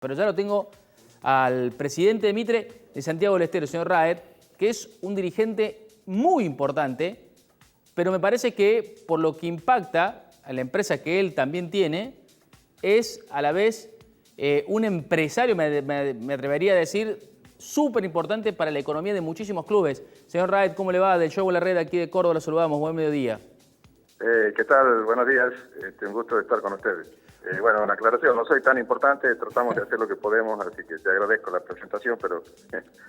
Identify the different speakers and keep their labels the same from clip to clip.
Speaker 1: Pero ya lo tengo al presidente de Mitre de Santiago del Estero, señor Raed, que es un dirigente muy importante, pero me parece que por lo que impacta a la empresa que él también tiene, es a la vez un empresario, me atrevería a decir, súper importante para la economía de muchísimos clubes. Señor Raed, ¿cómo le va? Del Show La Red aquí de Córdoba, lo saludamos. Buen mediodía.
Speaker 2: ¿Qué tal? Buenos días. Un gusto de estar con ustedes. Bueno, una aclaración, no soy tan importante, tratamos de hacer lo que podemos, así que te agradezco la presentación, pero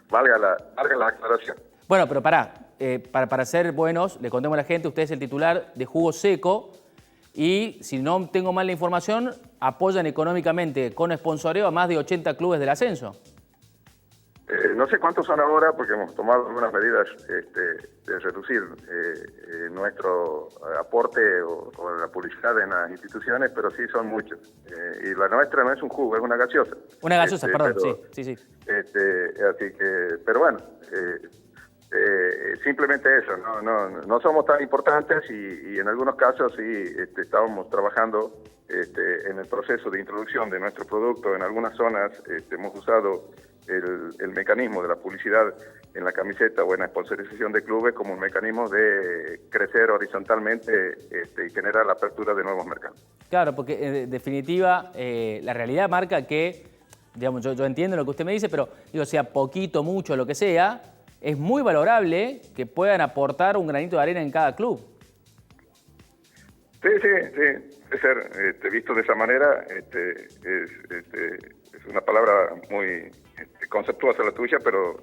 Speaker 2: valga la aclaración.
Speaker 1: Bueno, pero para ser buenos, le contemos a la gente, usted es el titular de Jugo Seco y, si no tengo mal la información, apoyan económicamente con sponsoreo a más de 80 clubes del ascenso.
Speaker 2: No sé cuántos son ahora, porque hemos tomado algunas medidas de reducir nuestro aporte o la publicidad en las instituciones, pero sí son muchos. Y la nuestra no es un jugo, es una gaseosa.
Speaker 1: Una gaseosa, perdón,
Speaker 2: pero,
Speaker 1: sí.
Speaker 2: Así que, pero bueno, simplemente eso, no somos tan importantes y en algunos casos sí estábamos trabajando en el proceso de introducción de nuestro producto. En algunas zonas hemos usado el mecanismo de la publicidad en la camiseta o en la sponsorización de clubes como un mecanismo de crecer horizontalmente y generar la apertura de nuevos mercados.
Speaker 1: Claro, porque en definitiva la realidad marca que, digamos, yo entiendo lo que usted me dice, pero digo, sea poquito, mucho, lo que sea, es muy valorable que puedan aportar un granito de arena en cada club.
Speaker 2: Sí, debe ser visto de esa manera. Es una palabra muy conceptuosa la tuya, pero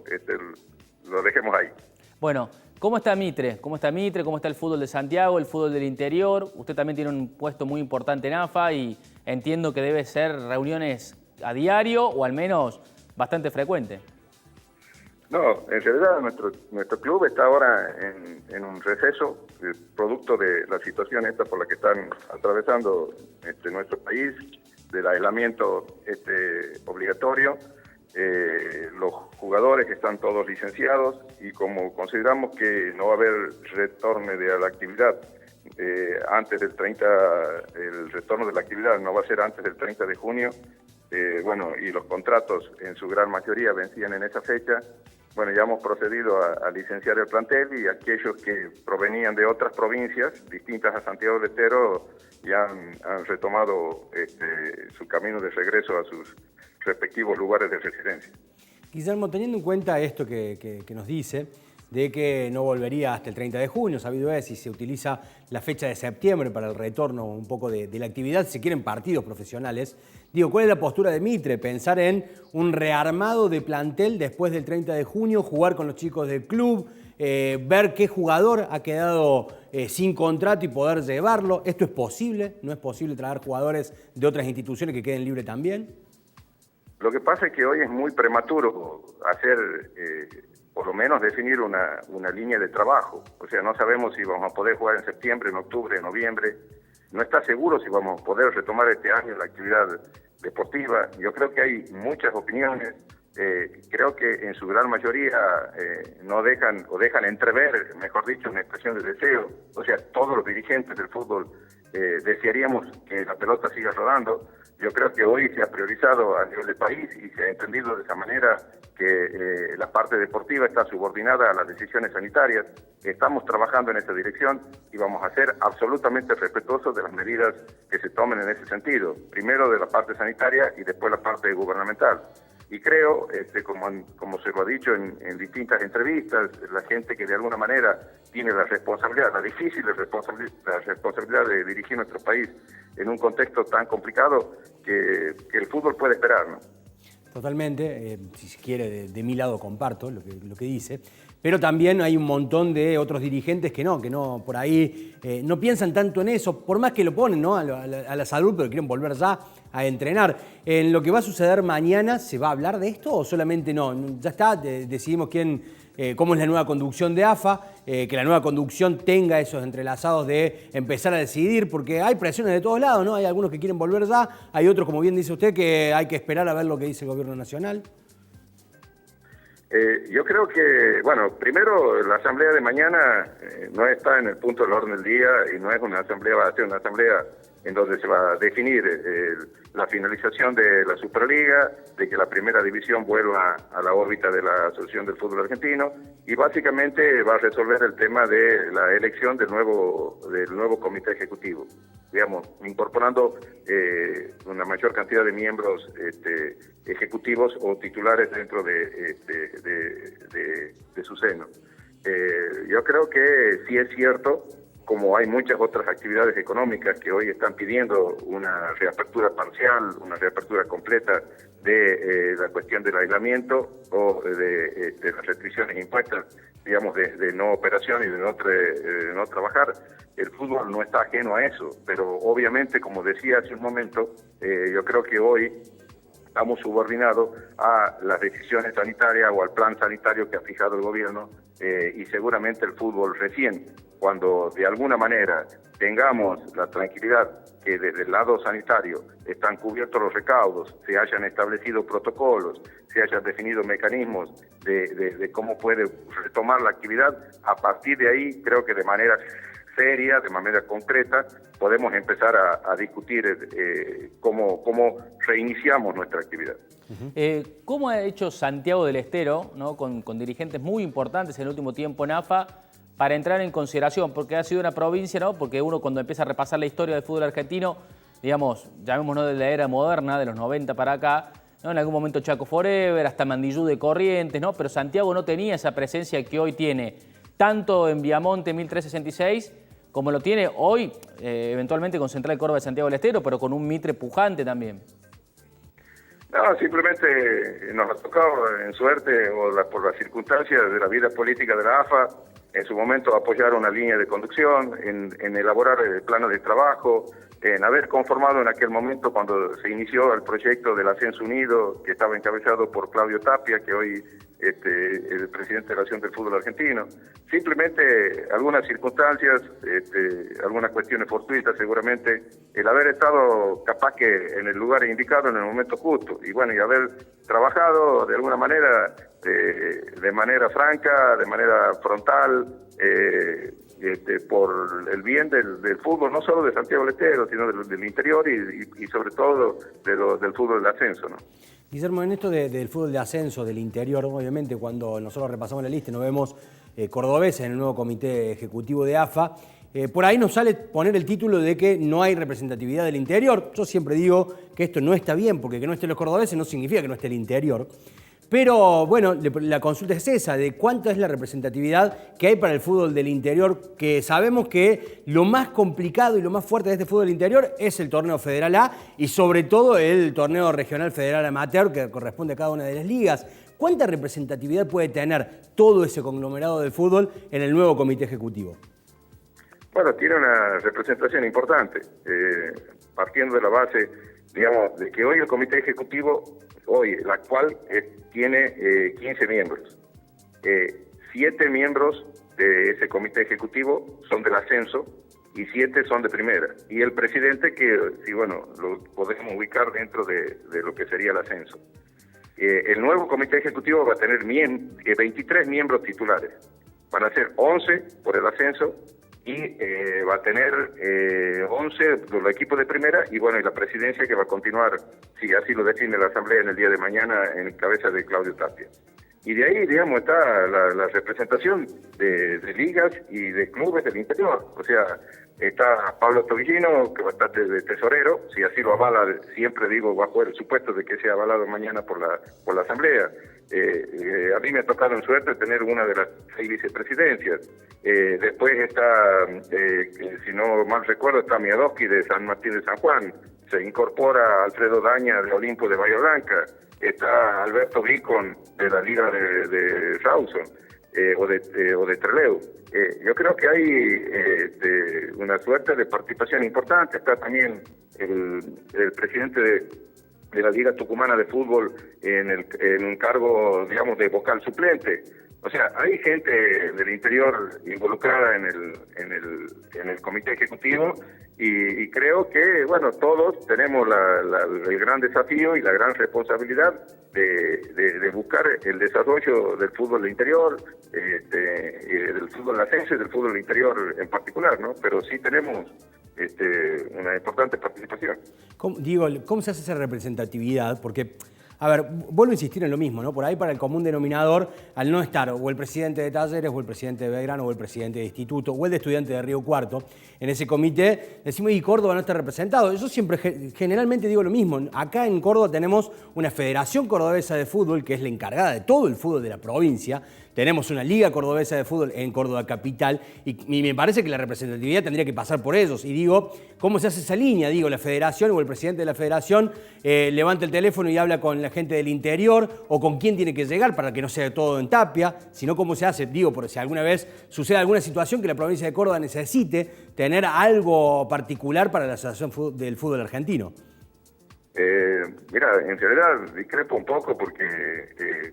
Speaker 2: lo dejemos ahí.
Speaker 1: Bueno, ¿cómo está Mitre? ¿Cómo está Mitre? ¿Cómo está el fútbol de Santiago, el fútbol del interior? Usted también tiene un puesto muy importante en AFA y entiendo que debe ser reuniones a diario o al menos bastante frecuente.
Speaker 2: No, en realidad nuestro club está ahora en un receso, producto de la situación esta por la que están atravesando nuestro país, del aislamiento obligatorio. Los jugadores que están todos licenciados, y como consideramos que no va a haber retorno de la actividad antes del 30, el retorno de la actividad no va a ser antes del 30 de junio, y los contratos en su gran mayoría vencían en esa fecha. Bueno, ya hemos procedido a licenciar el plantel, y aquellos que provenían de otras provincias distintas a Santiago del Estero ya han retomado su camino de regreso a sus respectivos lugares de residencia.
Speaker 3: Guillermo, teniendo en cuenta esto que nos dice, de que no volvería hasta el 30 de junio, sabido es, y se utiliza la fecha de septiembre para el retorno un poco de la actividad, si quieren partidos profesionales, digo, ¿cuál es la postura de Mitre? Pensar en un rearmado de plantel después del 30 de junio, jugar con los chicos del club, ver qué jugador ha quedado sin contrato y poder llevarlo. ¿Esto es posible? ¿No es posible traer jugadores de otras instituciones que queden libres también?
Speaker 2: Lo que pasa es que hoy es muy prematuro hacer, por lo menos definir una línea de trabajo. O sea, no sabemos si vamos a poder jugar en septiembre, en octubre, en noviembre. No está seguro si vamos a poder retomar este año la actividad deportiva. Yo creo que hay muchas opiniones. Creo que en su gran mayoría no dejan entrever, mejor dicho, una expresión de deseo. O sea, todos los dirigentes del fútbol desearíamos que la pelota siga rodando. Yo creo que hoy se ha priorizado a nivel del país y se ha entendido de esa manera que la parte deportiva está subordinada a las decisiones sanitarias. Estamos trabajando en esa dirección y vamos a ser absolutamente respetuosos de las medidas que se tomen en ese sentido. Primero de la parte sanitaria y después la parte gubernamental. Y creo, como se lo ha dicho en distintas entrevistas, la gente que de alguna manera tiene la responsabilidad, la difícil responsabilidad de dirigir nuestro país en un contexto tan complicado, que el fútbol puede esperar, ¿no?
Speaker 3: Totalmente, si se quiere, de mi lado comparto lo que dice, pero también hay un montón de otros dirigentes que no por ahí no piensan tanto en eso, por más que lo ponen, ¿no? a la salud, pero quieren volver ya a entrenar. ¿En lo que va a suceder mañana se va a hablar de esto o solamente no? Ya está, decidimos cómo es la nueva conducción de AFA, que la nueva conducción tenga esos entrelazados de empezar a decidir, porque hay presiones de todos lados, ¿no? Hay algunos que quieren volver ya, hay otros, como bien dice usted, que hay que esperar a ver lo que dice el gobierno nacional.
Speaker 2: Yo creo que, primero la asamblea de mañana no está en el punto del orden del día y no es una asamblea, va a ser una asamblea en donde se va a definir la finalización de la Superliga, de que la primera división vuelva a la órbita de la Asociación del Fútbol Argentino, y básicamente va a resolver el tema de la elección del nuevo comité ejecutivo, digamos, incorporando una mayor cantidad de miembros ejecutivos o titulares dentro de su seno. Yo creo que sí es cierto, como hay muchas otras actividades económicas que hoy están pidiendo una reapertura parcial, una reapertura completa de la cuestión del aislamiento o de las restricciones impuestas, digamos, de no operación y de no trabajar. El fútbol no está ajeno a eso, pero obviamente, como decía hace un momento, yo creo que hoy estamos subordinados a las decisiones sanitarias o al plan sanitario que ha fijado el gobierno, y seguramente el fútbol recién, cuando de alguna manera tengamos la tranquilidad que desde el lado sanitario están cubiertos los recaudos, se hayan establecido protocolos, se hayan definido mecanismos de cómo puede retomar la actividad, a partir de ahí creo que de manera seria, de manera concreta, podemos empezar a discutir cómo reiniciamos nuestra actividad.
Speaker 1: ¿Cómo ha hecho Santiago del Estero, ¿no? con dirigentes muy importantes en el último tiempo en AFA, para entrar en consideración? Porque ha sido una provincia, ¿no? Porque uno cuando empieza a repasar la historia del fútbol argentino, digamos, llamémonos de la era moderna, de los 90 para acá, ¿no? En algún momento Chaco Forever, hasta Mandillú de Corrientes, ¿no? Pero Santiago no tenía esa presencia que hoy tiene, tanto en Viamonte 1366, como lo tiene hoy, eventualmente con Central Córdoba de Santiago del Estero, pero con un Mitre pujante también.
Speaker 2: No, simplemente nos ha tocado en suerte o por las circunstancias de la vida política de la AFA, en su momento apoyar una línea de conducción, en elaborar planes de trabajo, en haber conformado en aquel momento cuando se inició el proyecto del Ascenso Unido, que estaba encabezado por Claudio Tapia, que hoy es el presidente de la Asociación del Fútbol Argentino. Simplemente algunas circunstancias, algunas cuestiones fortuitas seguramente, el haber estado capaz que en el lugar indicado en el momento justo, y bueno, y haber trabajado de alguna manera, de manera franca, de manera frontal, por el bien del fútbol, no solo de Santiago del Estero, sino del interior y sobre todo del fútbol de ascenso, ¿no?
Speaker 3: Guillermo, en esto del fútbol de ascenso, del interior, obviamente cuando nosotros repasamos la lista y nos vemos cordobeses en el nuevo comité ejecutivo de AFA, por ahí nos sale poner el título de que no hay representatividad del interior. Yo siempre digo que esto no está bien, porque que no estén los cordobeses no significa que no esté el interior. Pero bueno, la consulta es esa, de cuánto es la representatividad que hay para el fútbol del interior, que sabemos que lo más complicado y lo más fuerte de este fútbol del interior es el torneo Federal A y sobre todo el torneo regional Federal Amateur que corresponde a cada una de las ligas. ¿Cuánta representatividad puede tener todo ese conglomerado del fútbol en el nuevo comité ejecutivo?
Speaker 2: Bueno, tiene una representación importante, partiendo de la base, digamos, de que hoy el comité ejecutivo, el actual, tiene 15 miembros. 7 miembros de ese comité ejecutivo son del ascenso y 7 son de primera. Y el presidente que, sí, bueno, lo podemos ubicar dentro de lo que sería el ascenso. El nuevo comité ejecutivo va a tener 23 miembros titulares. Van a ser 11 por el ascenso y va a tener 11 de los equipos de primera y bueno, y la presidencia que va a continuar, si así lo define la Asamblea en el día de mañana, en cabeza de Claudio Tapia. Y de ahí, digamos, está la representación de ligas y de clubes del interior. O sea, está Pablo Tobillino, que va a estar de tesorero, si así lo avala, siempre digo, bajo el supuesto de que sea avalado mañana por la Asamblea. A mí me ha tocado en suerte tener una de las 6 vicepresidencias. Después está, si no mal recuerdo, está Miadoski de San Martín de San Juan. Se incorpora Alfredo Daña de Olimpo de Bahía Blanca. Está Alberto Vicon de la Liga de Rawson o de Trelew. Yo creo que hay una suerte de participación importante. Está también el presidente de la Liga Tucumana de Fútbol en un cargo, digamos, de vocal suplente. O sea, hay gente del interior involucrada en el comité ejecutivo y creo que, bueno, todos tenemos el gran desafío y la gran responsabilidad de buscar el desarrollo del fútbol del interior, del fútbol ascenso y del fútbol del interior en particular, ¿no? Pero sí tenemos una importante participación.
Speaker 3: ¿Cómo se hace esa representatividad? Porque, a ver, vuelvo a insistir en lo mismo, ¿no? Por ahí para el común denominador, al no estar o el presidente de Talleres, o el presidente de Belgrano, o el presidente de Instituto, o el de Estudiantes de Río Cuarto, en ese comité, decimos, y Córdoba no está representado. Yo siempre, generalmente digo lo mismo. Acá en Córdoba tenemos una Federación Cordobesa de Fútbol, que es la encargada de todo el fútbol de la provincia. Tenemos una Liga Cordobesa de Fútbol en Córdoba Capital y me parece que la representatividad tendría que pasar por ellos. Y digo, ¿cómo se hace esa línea? Digo, la federación o el presidente de la federación levanta el teléfono y habla con la gente del interior o con quién tiene que llegar para que no sea todo en Tapia, sino cómo se hace, digo, por si alguna vez sucede alguna situación que la provincia de Córdoba necesite tener algo particular para la Asociación del Fútbol Argentino.
Speaker 2: Mira, en realidad discrepo un poco porque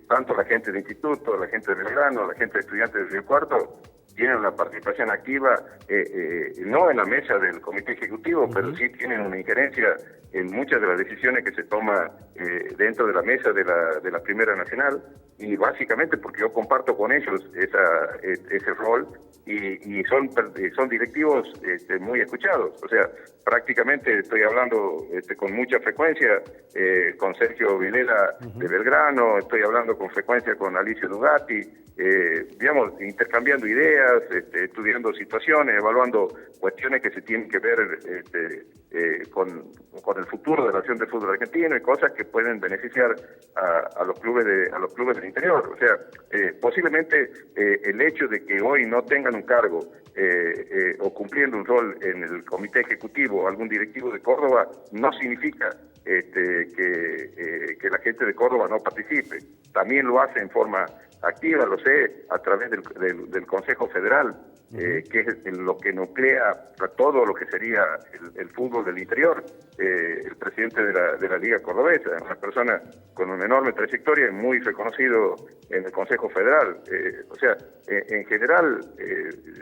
Speaker 2: tanto la gente del Instituto, la gente de Belgrano, la gente de Estudiantes de Río Cuarto tienen una participación activa, no en la mesa del Comité Ejecutivo, pero sí tienen una injerencia en muchas de las decisiones que se toman dentro de la mesa de la Primera Nacional, y básicamente porque yo comparto con ellos ese rol y son directivos muy escuchados. O sea, prácticamente estoy hablando con mucha frecuencia con Sergio Vilela de Belgrano, estoy hablando con frecuencia con Alicia Dugatti, digamos, intercambiando ideas, estudiando situaciones, evaluando cuestiones que se tienen que ver con el futuro de la acción del fútbol argentino y cosas que pueden beneficiar a los clubes del interior. O sea, posiblemente el hecho de que hoy no tengan un cargo o cumpliendo un rol en el comité ejecutivo o algún directivo de Córdoba no significa que la gente de Córdoba no participe. También lo hace en forma activa, lo sé, a través del Consejo Federal, que es lo que nuclea a todo lo que sería el fútbol del interior. El presidente de la Liga Cordobesa, una persona con una enorme trayectoria y muy reconocido en el Consejo Federal. O sea, en general,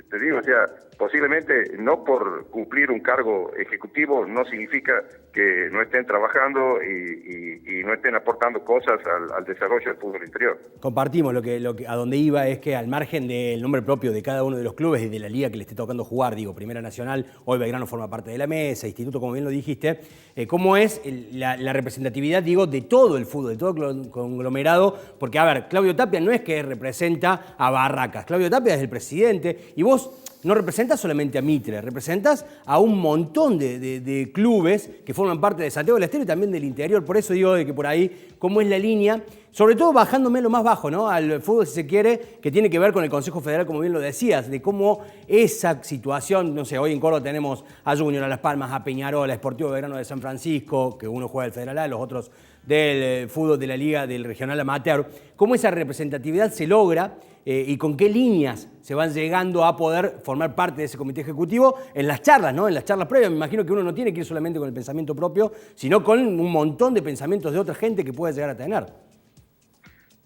Speaker 2: te digo, o sea, posiblemente no por cumplir un cargo ejecutivo no significa que no estén trabajando y no estén aportando cosas al desarrollo del fútbol interior.
Speaker 3: Compartimos a donde iba es que al margen del nombre propio de cada uno de los clubes y de la liga que le esté tocando jugar, digo, Primera Nacional, hoy Belgrano forma parte de la mesa, Instituto, como bien lo dijiste, cómo es la representatividad, digo, de todo el fútbol, de todo el conglomerado, porque, a ver, Claudio Tapia no es que representa a Barracas, Claudio Tapia es el presidente, y vos no representas solamente a Mitre, representas a un montón de clubes que forman parte de Santiago del Estero y también del interior. Por eso digo de que por ahí, cómo es la línea, sobre todo bajándome lo más bajo, ¿no? Al fútbol, si se quiere, que tiene que ver con el Consejo Federal, como bien lo decías, de cómo esa situación, no sé, hoy en Córdoba tenemos a Junior, a Las Palmas, a Peñarol, a Sportivo Belgrano de San Francisco, que uno juega del Federal A, los otros del fútbol de la Liga del Regional Amateur. ¿Cómo esa representatividad se logra y con qué líneas se van llegando a poder formar parte de ese comité ejecutivo en las charlas, ¿no? En las charlas previas? Me imagino que uno no tiene que ir solamente con el pensamiento propio, sino con un montón de pensamientos de otra gente que puede llegar a tener.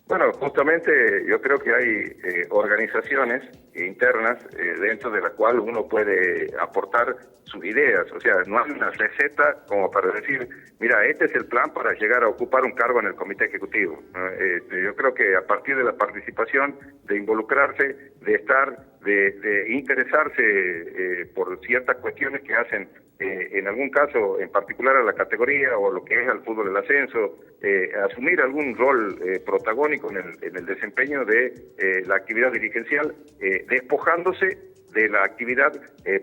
Speaker 2: Bueno, justamente yo creo que hay organizaciones internas dentro de la cual uno puede aportar sus ideas. O sea, no hay una receta como para decir, mira, este es el plan para llegar a ocupar un cargo en el comité ejecutivo. Yo creo que a partir de la participación, de involucrarse, de estar, de interesarse por ciertas cuestiones que hacen en algún caso en particular a la categoría o lo que es al fútbol del ascenso, asumir algún rol protagónico en el desempeño de la actividad dirigencial, despojándose de la actividad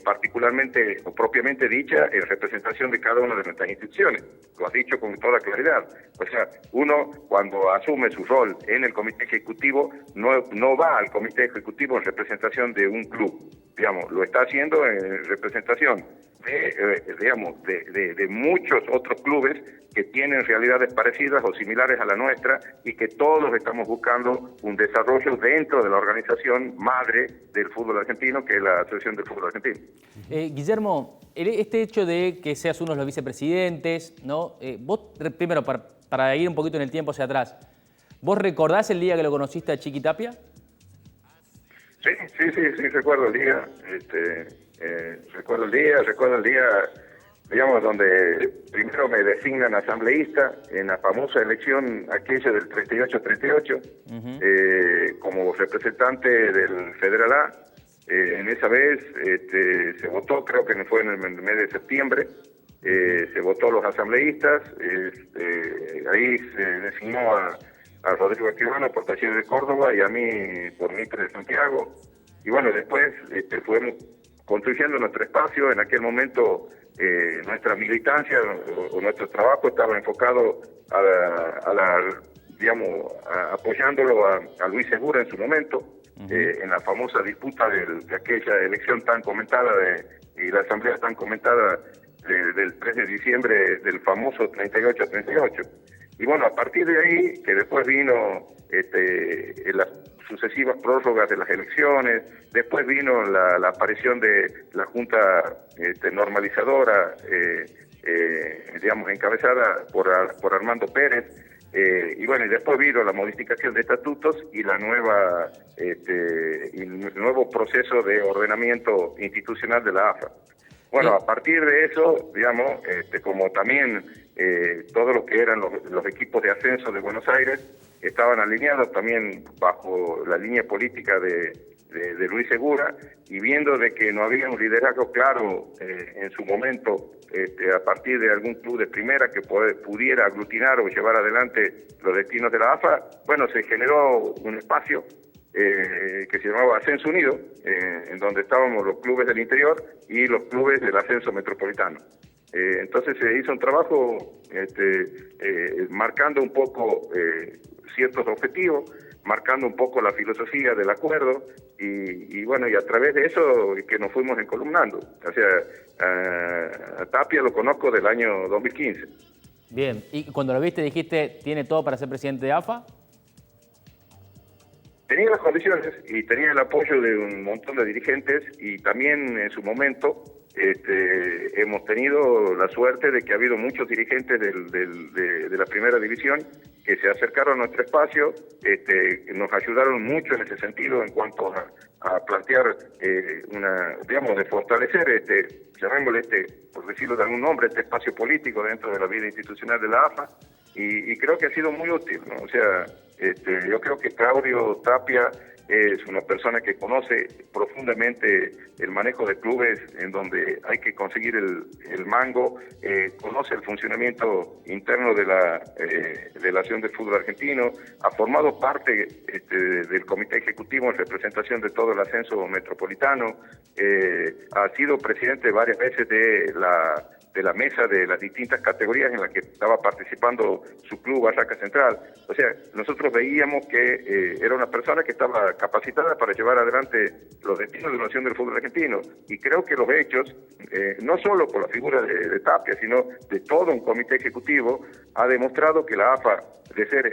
Speaker 2: particularmente o propiamente dicha en representación de cada una de nuestras instituciones. Lo has dicho con toda claridad. O sea, uno cuando asume su rol en el comité ejecutivo no va al comité ejecutivo en representación de un club, digamos, lo está haciendo en representación de muchos otros clubes que tienen realidades parecidas o similares a la nuestra y que todos estamos buscando un desarrollo dentro de la organización madre del fútbol argentino, que es la Asociación del Fútbol Argentino.
Speaker 1: Guillermo, este hecho de que seas uno de los vicepresidentes, ¿no? Vos, primero, para ir un poquito en el tiempo hacia atrás, ¿vos recordás el día que lo conociste a Chiqui Tapia?
Speaker 2: Sí, recuerdo el día. Recuerdo el día, digamos, donde primero me designan asambleísta en la famosa elección aquella del 38-38, como representante del Federal A, En esa vez se votó, creo que fue en el mes de septiembre, se votó los asambleístas, ahí se designó a Rodrigo Escribano por Talleres de Córdoba y a mí por Mitre de Santiago. Y bueno, después fuimos construyendo nuestro espacio. En aquel momento nuestra militancia o nuestro trabajo estaba enfocado apoyándolo a Luis Segura en su momento, en la famosa disputa de aquella elección tan comentada y la asamblea tan comentada del 3 de diciembre del famoso 38-38. Y bueno, a partir de ahí, que después vino las sucesivas prórrogas de las elecciones, después vino la aparición de la Junta Normalizadora, encabezada por Armando Pérez, y bueno, y después vino la modificación de estatutos y el nuevo proceso de ordenamiento institucional de la AFA. Bueno, a partir de eso, digamos, como también todo lo que eran los equipos de ascenso de Buenos Aires estaban alineados también bajo la línea política de Luis Segura, y viendo de que no había un liderazgo claro en su momento a partir de algún club de primera que pudiera aglutinar o llevar adelante los destinos de la AFA, bueno, se generó un espacio que se llamaba Ascenso Unido, en donde estábamos los clubes del interior y los clubes del ascenso metropolitano. Entonces se hizo un trabajo marcando un poco ciertos objetivos, marcando un poco la filosofía del acuerdo y bueno, y a través de eso que nos fuimos encolumnando. O sea, a Tapia lo conozco del año 2015.
Speaker 1: Bien, y cuando lo viste dijiste, ¿tiene todo para ser presidente de AFA?
Speaker 2: Tenía las condiciones y tenía el apoyo de un montón de dirigentes, y también en su momento hemos tenido la suerte de que ha habido muchos dirigentes de la primera división que se acercaron a nuestro espacio, nos ayudaron mucho en ese sentido en cuanto a plantear de fortalecer llamémosle por decirlo de algún nombre, este espacio político dentro de la vida institucional de la AFA, y creo que ha sido muy útil, ¿no? O sea, yo creo que Claudio Tapia es una persona que conoce profundamente el manejo de clubes en donde hay que conseguir el mango, conoce el funcionamiento interno de la Asociación del Fútbol Argentino, ha formado parte del comité ejecutivo en representación de todo el ascenso metropolitano, ha sido presidente varias veces de la mesa de las distintas categorías en las que estaba participando su club Barraca Central. O sea, nosotros veíamos que era una persona que estaba capacitada para llevar adelante los destinos de la Nación del Fútbol Argentino, y creo que los hechos, no solo por la figura de Tapia, sino de todo un comité ejecutivo, ha demostrado que la AFA, de ser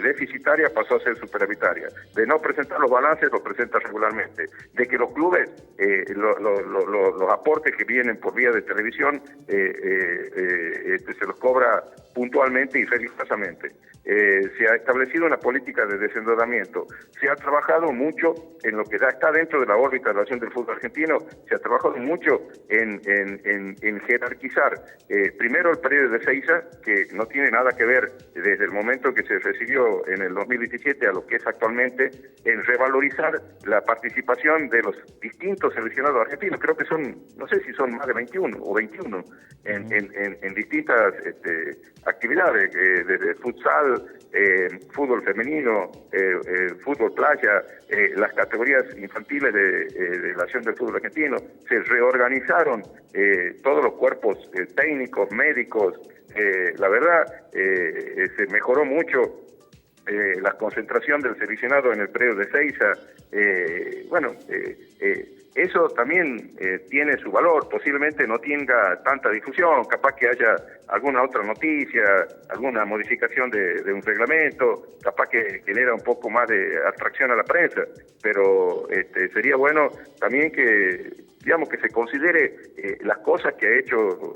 Speaker 2: deficitaria, pasó a ser superavitaria, de no presentar los balances, los presenta regularmente, de que los clubes, los aportes que vienen por vía de televisión, se los cobra puntualmente y religiosamente. Se ha establecido una política de desendeudamiento, se ha trabajado mucho en lo que ya está dentro de la órbita de la Asociación del Fútbol Argentino, se ha trabajado mucho en jerarquizar primero el periodo de Seiza, que no tiene nada que ver desde el momento que se recibió en el 2017 a lo que es actualmente, en revalorizar la participación de los distintos seleccionados argentinos. Creo que son, no sé si son más de 21 o 21 en distintas actividades, desde futsal, fútbol femenino, fútbol playa, las categorías infantiles de la Asociación del Fútbol Argentino. Se reorganizaron todos los cuerpos técnicos, médicos. La verdad, se mejoró mucho la concentración del seleccionado en el predio de Seiza. Eso también tiene su valor. Posiblemente no tenga tanta difusión, capaz que haya alguna otra noticia, alguna modificación de un reglamento, capaz que genera un poco más de atracción a la prensa, pero sería bueno también que se considere las cosas que ha hecho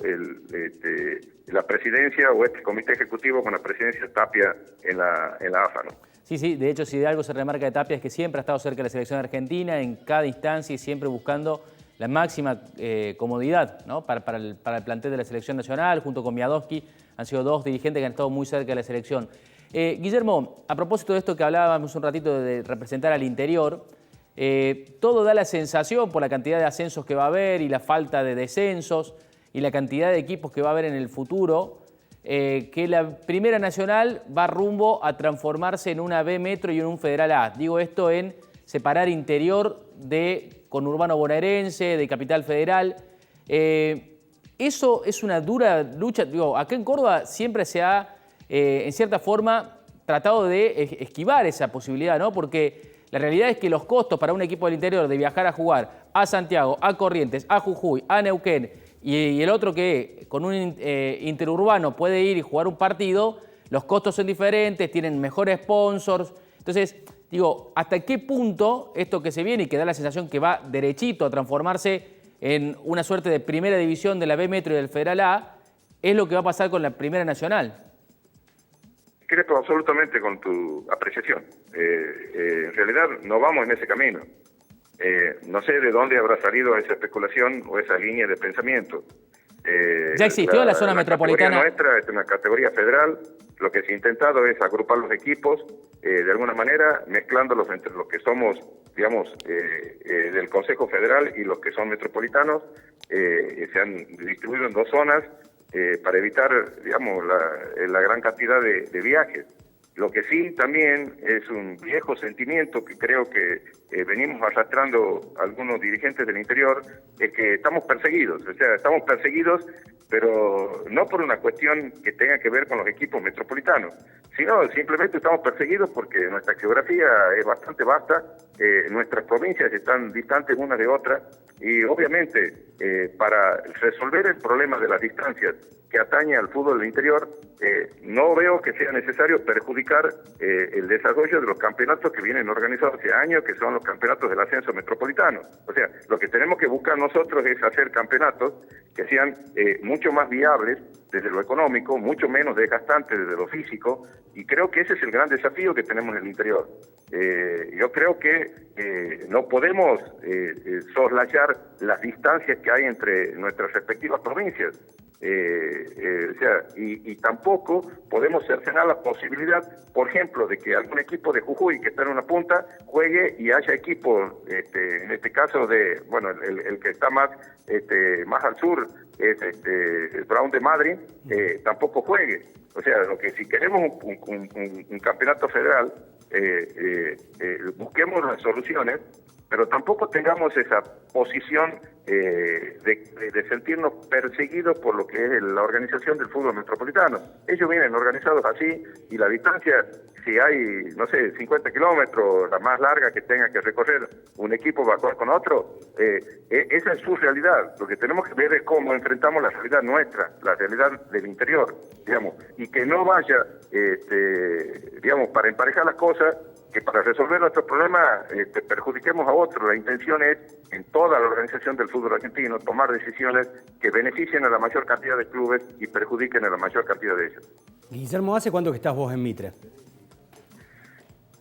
Speaker 2: la presidencia o este comité ejecutivo con la presidencia Tapia en la AFA, ¿no?
Speaker 1: Sí, de hecho, si de algo se remarca de Tapia es que siempre ha estado cerca de la selección argentina en cada instancia y siempre buscando la máxima comodidad, ¿no? para el plantel de la selección nacional. Junto con Miadowski han sido dos dirigentes que han estado muy cerca de la selección. Guillermo, a propósito de esto que hablábamos un ratito de representar al interior, Todo da la sensación, por la cantidad de ascensos que va a haber y la falta de descensos y la cantidad de equipos que va a haber en el futuro, que la Primera Nacional va rumbo a transformarse en una B Metro y en un Federal A. Digo esto en separar interior de conurbano bonaerense, de Capital Federal. Eso es una dura lucha. Digo, acá en Córdoba siempre se ha, en cierta forma, tratado de esquivar esa posibilidad, ¿no? Porque la realidad es que los costos para un equipo del interior de viajar a jugar a Santiago, a Corrientes, a Jujuy, a Neuquén y el otro que con un interurbano puede ir y jugar un partido, los costos son diferentes, tienen mejores sponsors. Entonces, digo, ¿hasta qué punto esto que se viene y que da la sensación que va derechito a transformarse en una suerte de primera división de la B Metro y del Federal A es lo que va a pasar con la Primera Nacional?
Speaker 2: Discrepo absolutamente con tu apreciación. En realidad no vamos en ese camino. No sé de dónde habrá salido esa especulación o esa línea de pensamiento.
Speaker 1: ¿Ya existió la zona metropolitana?
Speaker 2: La categoría nuestra es una categoría federal. Lo que se ha intentado es agrupar los equipos de alguna manera, mezclándolos entre los que somos, digamos, del Consejo Federal y los que son metropolitanos. Se han distribuido en dos zonas para evitar, digamos, la gran cantidad de viajes. Lo que sí también es un viejo sentimiento que creo que venimos arrastrando algunos dirigentes del interior, es que estamos perseguidos. O sea, estamos perseguidos, pero no por una cuestión que tenga que ver con los equipos metropolitanos, sino simplemente estamos perseguidos porque nuestra geografía es bastante vasta, nuestras provincias están distantes unas de otras, y obviamente para resolver el problema de las distancias que atañe al fútbol del interior, no veo que sea necesario perjudicar el desarrollo de los campeonatos que vienen organizados hace años, que son los campeonatos del ascenso metropolitano. O sea, lo que tenemos que buscar nosotros es hacer campeonatos que sean mucho más viables desde lo económico, mucho menos desgastantes desde lo físico, y creo que ese es el gran desafío que tenemos en el interior. Yo creo que no podemos soslayar las distancias que hay entre nuestras respectivas provincias. O sea, y tampoco podemos cercenar la posibilidad, por ejemplo, de que algún equipo de Jujuy que está en una punta juegue y haya equipo, en este caso de, bueno, el que está más al sur es el Brown de Madrid, tampoco juegue. O sea, lo que si queremos un campeonato federal, busquemos las soluciones, pero tampoco tengamos esa posición de sentirnos perseguidos por lo que es la organización del fútbol metropolitano. Ellos vienen organizados así, y la distancia, si hay, no sé, 50 kilómetros, la más larga que tenga que recorrer un equipo va a jugar con otro, esa es su realidad. Lo que tenemos que ver es cómo enfrentamos la realidad nuestra, la realidad del interior, digamos, y que no vaya, digamos, para emparejar las cosas, que para resolver nuestros problemas perjudiquemos a otros. La intención es, en toda la organización del fútbol argentino, tomar decisiones que beneficien a la mayor cantidad de clubes y perjudiquen a la mayor cantidad de ellos.
Speaker 3: Guillermo, ¿hace cuánto que estás vos en Mitre?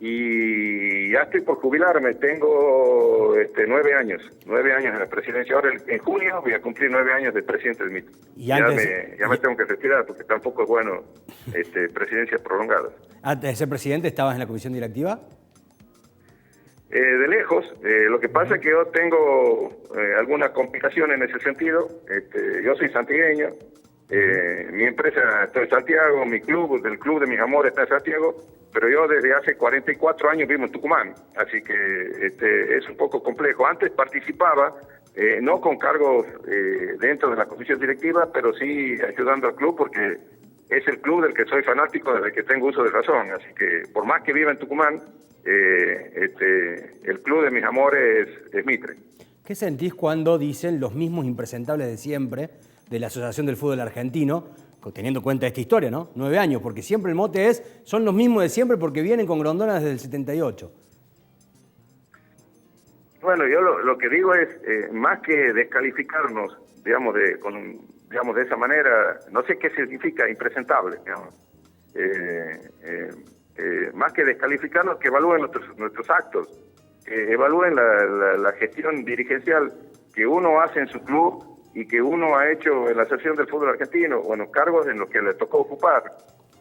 Speaker 2: Y ya estoy por jubilarme, tengo 9 años en la presidencia. Ahora en junio voy a cumplir 9 años de presidente del MIT.
Speaker 3: Y antes,
Speaker 2: ya me tengo que retirar porque tampoco es bueno presidencias prolongadas.
Speaker 3: ¿Antes de ser presidente estabas en la comisión directiva?
Speaker 2: De lejos, lo que pasa es que yo tengo alguna complicación en ese sentido. Yo soy santiagueño, mi empresa está en Santiago, mi club, el club de mis amores está en Santiago, pero yo desde hace 44 años vivo en Tucumán, así que es un poco complejo. Antes participaba, no con cargos dentro de la comisión directiva, pero sí ayudando al club porque es el club del que soy fanático desde que tengo uso de razón, así que por más que viva en Tucumán, el club de mis amores es Mitre.
Speaker 3: ¿Qué sentís cuando dicen los mismos impresentables de siempre de la Asociación del Fútbol Argentino, teniendo en cuenta esta historia, ¿no? 9 años, porque siempre el mote es, son los mismos de siempre porque vienen con Grondona desde el 78.
Speaker 2: Bueno, yo lo que digo es, más que descalificarnos, digamos, de esa manera, no sé qué significa impresentable, digamos. Más que descalificarnos, que evalúen nuestros actos, que evalúen la gestión dirigencial que uno hace en su club y que uno ha hecho en la Asociación del Fútbol Argentino o en los cargos en los que le tocó ocupar.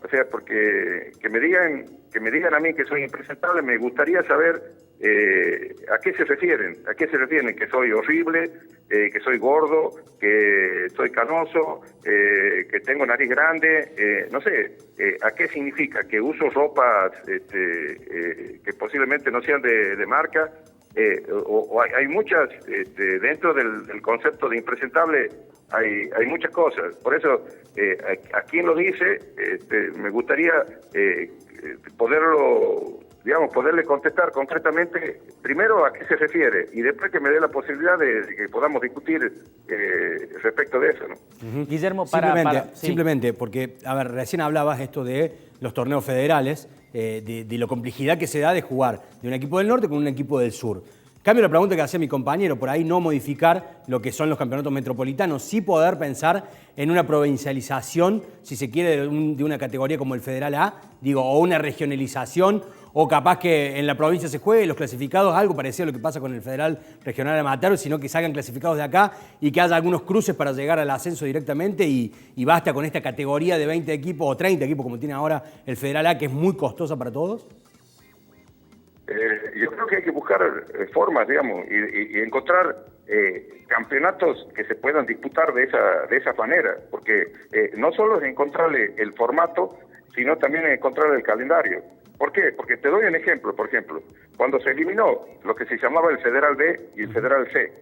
Speaker 2: O sea, porque que me digan a mí que soy impresentable, me gustaría saber ¿a qué se refieren? ¿A qué se refieren? ¿Que soy horrible? ¿Que soy gordo? ¿Que soy canoso? ¿Que tengo nariz grande? No sé, ¿a qué significa? ¿Que uso ropas que posiblemente no sean de marca? O hay muchas, dentro del concepto de impresentable hay muchas cosas. Por eso, a quien lo dice, me gustaría poderle contestar concretamente, primero a qué se refiere, y después que me dé la posibilidad de que podamos discutir respecto de eso, ¿no?
Speaker 1: Guillermo,
Speaker 3: simplemente, porque, a ver, recién hablabas esto de los torneos federales, de la complejidad que se da de jugar de un equipo del norte con un equipo del sur. Cambio la pregunta que hacía mi compañero, por ahí no modificar lo que son los campeonatos metropolitanos, sí poder pensar en una provincialización, si se quiere, de una categoría como el Federal A, o una regionalización, o capaz que en la provincia se juegue los clasificados, algo parecido a lo que pasa con el Federal Regional Amateur, sino que salgan clasificados de acá y que haya algunos cruces para llegar al ascenso directamente y basta con esta categoría de 20 equipos o 30 equipos como tiene ahora el Federal A, que es muy costosa para todos.
Speaker 2: Yo creo que hay que buscar formas, y encontrar campeonatos que se puedan disputar de esa manera, porque no solo es encontrarle el formato, sino también es encontrarle el calendario. ¿Por qué? Porque te doy un ejemplo, por ejemplo, cuando se eliminó lo que se llamaba el Federal B y el Federal C,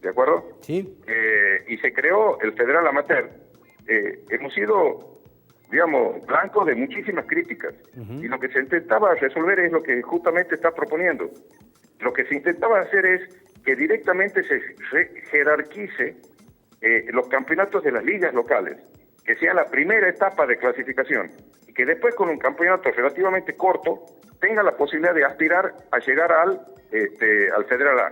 Speaker 2: ¿de acuerdo?
Speaker 3: Sí.
Speaker 2: Y se creó el Federal Amateur, hemos sido blanco de muchísimas críticas. Y lo que se intentaba resolver es lo que justamente está proponiendo. Lo que se intentaba hacer es que directamente se jerarquice los campeonatos de las ligas locales, que sea la primera etapa de clasificación, y que después con un campeonato relativamente corto tenga la posibilidad de aspirar a llegar al Federal A.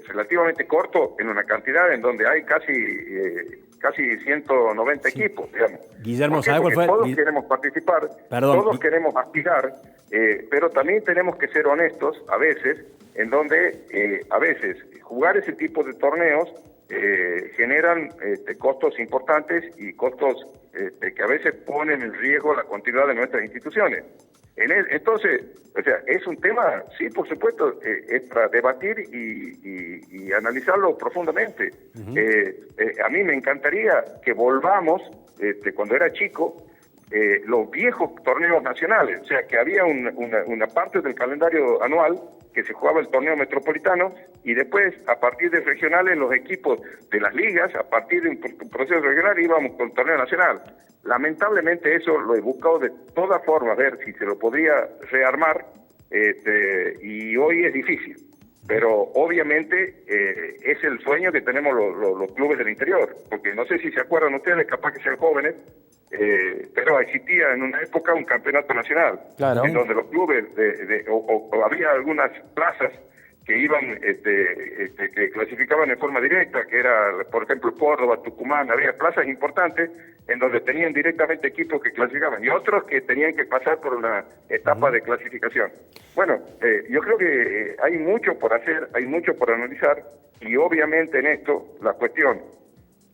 Speaker 2: Relativamente corto en una cantidad en donde hay casi 190 equipos, digamos.
Speaker 3: Guillermo, ¿sabe cuál fue?
Speaker 2: Todos queremos participar, todos queremos aspirar, pero también tenemos que ser honestos a veces, en donde a veces jugar ese tipo de torneos generan costos importantes y costos que a veces ponen en riesgo la continuidad de nuestras instituciones. Entonces, o sea, es un tema, sí, por supuesto, es para debatir y analizarlo profundamente. A mí me encantaría que volvamos, cuando era chico, los viejos torneos nacionales, o sea, que había una parte del calendario anual que se jugaba el torneo metropolitano y después, a partir de regionales, los equipos de las ligas, a partir de un proceso regional, íbamos con el torneo nacional. Lamentablemente eso lo he buscado de todas formas, ver si se lo podría rearmar, y hoy es difícil. Pero obviamente es el sueño que tenemos los clubes del interior, porque no sé si se acuerdan ustedes, capaz que sean jóvenes, pero existía en una época un campeonato nacional, claro, en donde los clubes o había algunas plazas que iban, que clasificaban en forma directa, que era, por ejemplo, Córdoba, Tucumán, había plazas importantes en donde tenían directamente equipos que clasificaban y otros que tenían que pasar por una etapa de clasificación. Bueno, yo creo que hay mucho por hacer, hay mucho por analizar y obviamente en esto la cuestión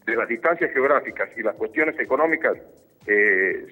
Speaker 2: de las distancias geográficas y las cuestiones económicas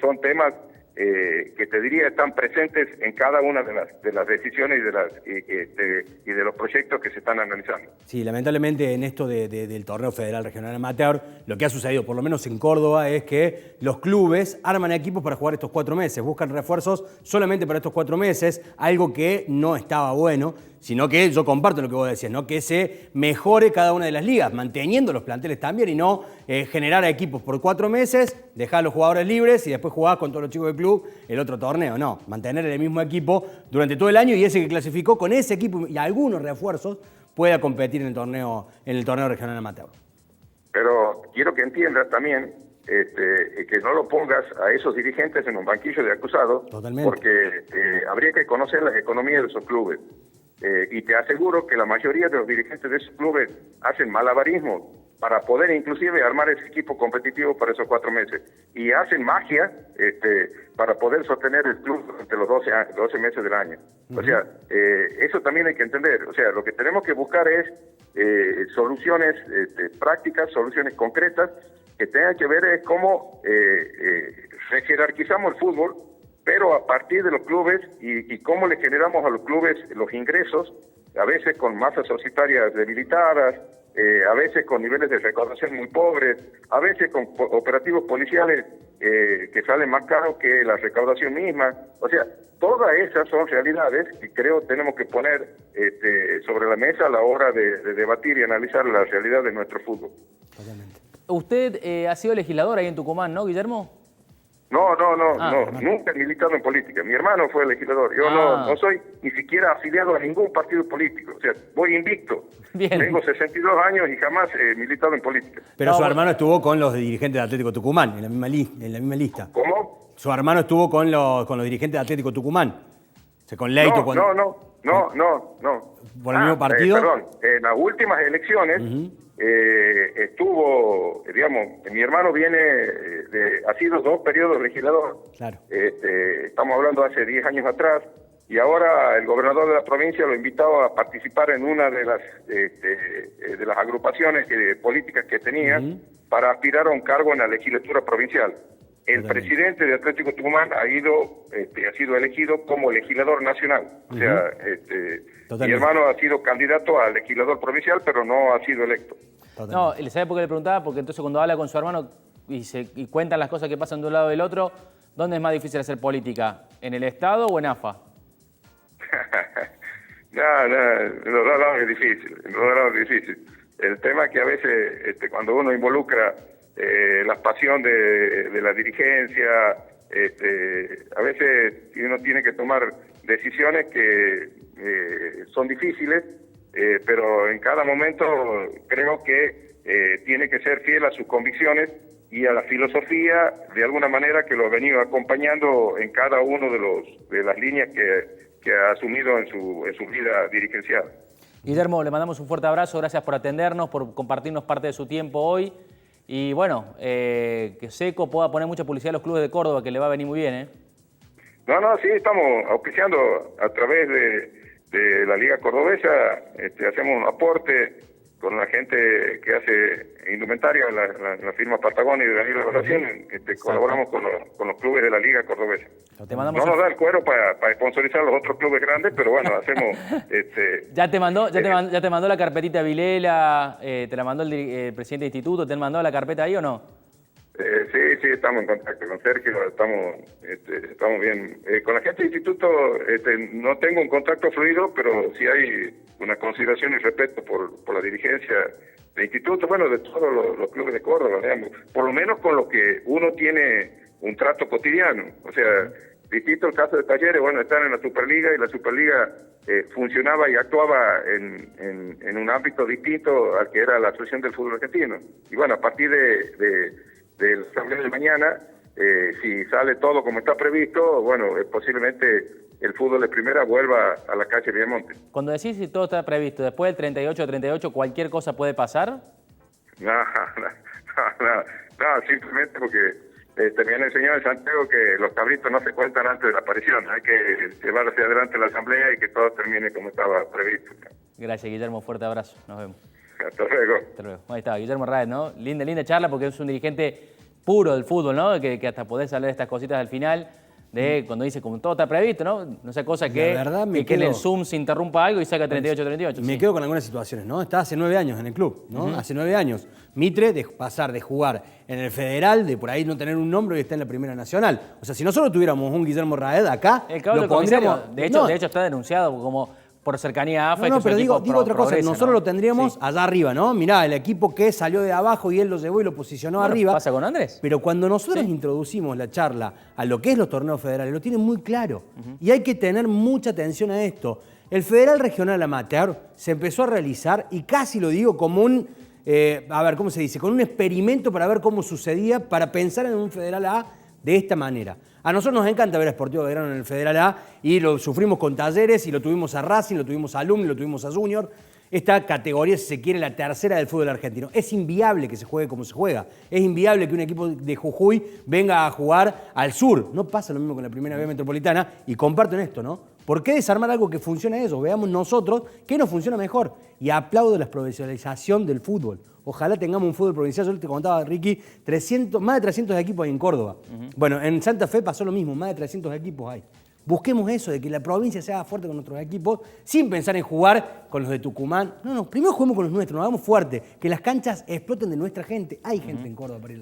Speaker 2: son temas que te diría están presentes en cada una de las decisiones y de los proyectos que se están analizando.
Speaker 3: Sí, lamentablemente en esto del torneo federal regional amateur, lo que ha sucedido, por lo menos en Córdoba, es que los clubes arman equipos para jugar estos 4 meses, buscan refuerzos solamente para estos 4 meses, algo que no estaba bueno, sino que yo comparto lo que vos decías, ¿no? Que se mejore cada una de las ligas, manteniendo los planteles también y no generar equipos por 4 meses, dejar a los jugadores libres y después jugar con todos los chicos del club el otro torneo. No, mantener el mismo equipo durante todo el año y ese que clasificó con ese equipo y algunos refuerzos pueda competir en el torneo regional amateur.
Speaker 2: Pero quiero que entiendas también que no lo pongas a esos dirigentes en un banquillo de acusados. Totalmente. Porque habría que conocer las economías de esos clubes. Y te aseguro que la mayoría de los dirigentes de esos clubes hacen malabarismo para poder inclusive armar ese equipo competitivo para esos 4 meses. Y hacen magia para poder sostener el club durante los 12 meses del año. O sea, eso también hay que entender. O sea, lo que tenemos que buscar es soluciones prácticas, soluciones concretas, que tengan que ver es cómo rejerarquizamos el fútbol pero a partir de los clubes y cómo le generamos a los clubes los ingresos, a veces con masas societarias debilitadas, a veces con niveles de recaudación muy pobres, a veces con operativos policiales que salen más caros que la recaudación misma. O sea, todas esas son realidades que creo tenemos que poner sobre la mesa a la hora de debatir y analizar la realidad de nuestro fútbol.
Speaker 3: Totalmente.
Speaker 1: Usted ha sido legislador ahí en Tucumán, ¿no, Guillermo?
Speaker 2: No, nunca he militado en política. Mi hermano fue legislador. Yo no soy ni siquiera afiliado a ningún partido político. O sea, voy invicto.
Speaker 1: Bien.
Speaker 2: Tengo 62 años y jamás he militado en política.
Speaker 3: Pero su hermano estuvo con los dirigentes de Atlético Tucumán, en la misma lista.
Speaker 2: ¿Cómo?
Speaker 3: Su hermano estuvo con los dirigentes de Atlético Tucumán. O sea, con Leito.
Speaker 2: No.
Speaker 3: ¿Por el mismo partido?
Speaker 2: Perdón, en las últimas elecciones estuvo, digamos, mi hermano ha sido 2 periodos legislador. Claro. Estamos hablando hace 10 años atrás, y ahora el gobernador de la provincia lo invitaba a participar en una de las agrupaciones políticas que tenía para aspirar a un cargo en la legislatura provincial. El presidente de Atlético Tucumán ha sido elegido como legislador nacional. O sea, mi hermano ha sido candidato a legislador provincial, pero no ha sido electo.
Speaker 1: No, ¿sabe por qué le preguntaba? Porque entonces cuando habla con su hermano y cuentan las cosas que pasan de un lado y del otro, ¿dónde es más difícil hacer política? ¿En el Estado o en AFA?
Speaker 2: No, en los dos lados es difícil. El tema es que a veces cuando uno involucra la pasión de la dirigencia, a veces uno tiene que tomar decisiones que son difíciles, pero en cada momento creo que tiene que ser fiel a sus convicciones y a la filosofía, de alguna manera, que lo ha venido acompañando en cada uno de las líneas que ha asumido en su vida dirigencial.
Speaker 1: Guillermo, le mandamos un fuerte abrazo, gracias por atendernos, por compartirnos parte de su tiempo hoy. Y bueno, que Seco pueda poner mucha publicidad a los clubes de Córdoba, que le va a venir muy bien, ¿eh?
Speaker 2: Sí, estamos auspiciando a través de la Liga Cordobesa, hacemos un aporte con la gente que hace indumentaria, la firma Patagonia y de Danilo Relación, colaboramos con los clubes de la Liga Cordobesa. No nos da el cuero para sponsorizar los otros clubes grandes, pero bueno, hacemos...
Speaker 1: ¿Ya te mandó la carpetita Vilela? ¿Te la mandó el presidente del instituto? ¿Te mandó la carpeta ahí o no?
Speaker 2: Sí, estamos en contacto con Sergio, estamos bien. Con la gente del instituto no tengo un contacto fluido, pero sí hay una consideración y respeto por la dirigencia del instituto, bueno, de todos los clubes de Córdoba, digamos, por lo menos con lo que uno tiene un trato cotidiano. O sea, distinto el caso de Talleres, bueno, están en la Superliga y la Superliga funcionaba y actuaba en un ámbito distinto al que era la Asociación del Fútbol Argentino. Y bueno, a partir de la asamblea de mañana, si sale todo como está previsto, bueno, posiblemente el fútbol de primera vuelva a la calle Villamonte.
Speaker 1: Cuando decís si todo está previsto, después del 38-38, ¿cualquier cosa puede pasar?
Speaker 2: No, simplemente porque me han enseñado en Santiago que los cabritos no se cuentan antes de la aparición, hay que llevar hacia adelante la asamblea y que todo termine como estaba previsto.
Speaker 1: Gracias, Guillermo, fuerte abrazo, nos vemos.
Speaker 2: Hasta luego.
Speaker 1: Hasta luego. Ahí está, Guillermo Raed, ¿no? Linda charla porque es un dirigente puro del fútbol, ¿no? Que hasta podés hablar de estas cositas al final, de cuando dice como todo está previsto, ¿no? No sea cosa que en el Zoom se interrumpa algo y saca 38-38.
Speaker 3: Me quedo con algunas situaciones, ¿no? Está hace 9 años en el club, ¿no? Hace 9 años. Mitre, de pasar de jugar en el Federal, de por ahí no tener un nombre y está en la Primera Nacional. O sea, si nosotros tuviéramos un Guillermo Raed acá,
Speaker 1: lo pondríamos... De hecho está denunciado como... por cercanía a AFA.
Speaker 3: No, pero digo otra cosa, nosotros lo tendríamos allá arriba, ¿no? Mirá, el equipo que salió de abajo y él lo llevó y lo posicionó arriba.
Speaker 1: ¿Pasa con Andrés?
Speaker 3: Pero cuando nosotros introducimos la charla a lo que es los torneos federales, lo tienen muy claro. Y hay que tener mucha atención a esto. El Federal Regional Amateur se empezó a realizar, y casi lo digo como un, ¿cómo se dice? Con un experimento para ver cómo sucedía, para pensar en un Federal A de esta manera. A nosotros nos encanta ver a Sportivo Belgrano en el Federal A y lo sufrimos con Talleres y lo tuvimos a Racing, lo tuvimos a Alumni, lo tuvimos a Junior. Esta categoría, si se quiere, la tercera del fútbol argentino. Es inviable que se juegue como se juega. Es inviable que un equipo de Jujuy venga a jugar al sur. No pasa lo mismo con la Primera B Metropolitana y comparto en esto, ¿no? ¿Por qué desarmar algo que funciona eso? Veamos nosotros qué nos funciona mejor. Y aplaudo la profesionalización del fútbol. Ojalá tengamos un fútbol provincial. Yo te contaba, Ricky, más de 300 equipos hay en Córdoba. Bueno, en Santa Fe pasó lo mismo, más de 300 equipos hay. Busquemos eso, de que la provincia sea fuerte con nuestros equipos, sin pensar en jugar con los de Tucumán. No, primero juguemos con los nuestros, nos hagamos fuertes, que las canchas exploten de nuestra gente. Hay gente en Córdoba para ir